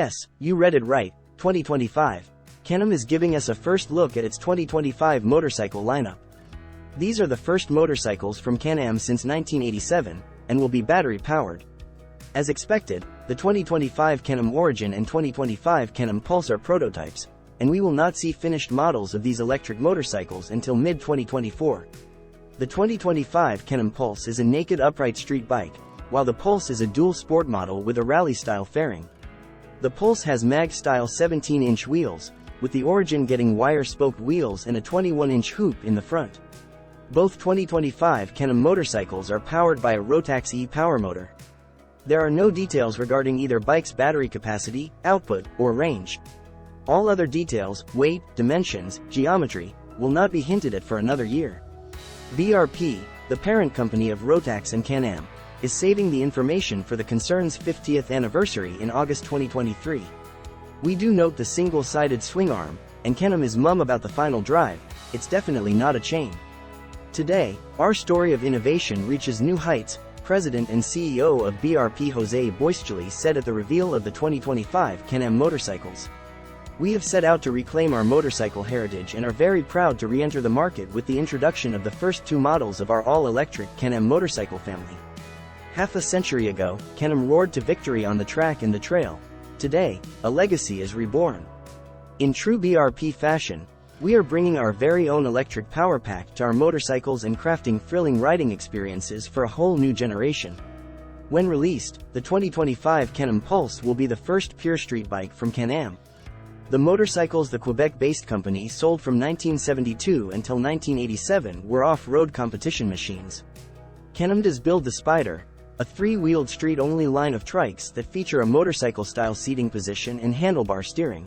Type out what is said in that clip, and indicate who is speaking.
Speaker 1: Yes, you read it right, 2025. Can-Am is giving us a first look at its 2025 motorcycle lineup. These are the first motorcycles from Can-Am since 1987, and will be battery-powered. As expected, the 2025 Can-Am Origin and 2025 Can-Am Pulse are prototypes, and we will not see finished models of these electric motorcycles until mid-2024. The 2025 Can-Am Pulse is a naked upright street bike, while the Pulse is a dual sport model with a rally-style fairing. The Pulse has mag-style 17-inch wheels, with the Origin getting wire-spoked wheels and a 21-inch hoop in the front. Both 2025 Can-Am motorcycles are powered by a Rotax e-power motor. There are no details regarding either bike's battery capacity, output, or range. All other details, weight, dimensions, geometry, will not be hinted at for another year. BRP, the parent company of Rotax and Can-Am, is saving the information for the concern's 50th anniversary in August 2023. We do note the single-sided swing arm, and Can-Am is mum about the final drive. It's definitely not a chain. Today, our story of innovation reaches new heights, President and CEO of BRP Jose Boisjoli said at the reveal of the 2025 Can-Am motorcycles. We have set out to reclaim our motorcycle heritage and are very proud to re-enter the market with the introduction of the first two models of our all-electric Can-Am motorcycle family. Half a century ago, Can-Am roared to victory on the track and the trail. Today, a legacy is reborn. In true BRP fashion, we are bringing our very own electric power pack to our motorcycles and crafting thrilling riding experiences for a whole new generation. When released, the 2025 Can-Am Pulse will be the first pure street bike from Can-Am. The motorcycles the Quebec-based company sold from 1972 until 1987 were off-road competition machines. Can-Am does build the Spyder, a three-wheeled street-only line of trikes that feature a motorcycle-style seating position and handlebar steering.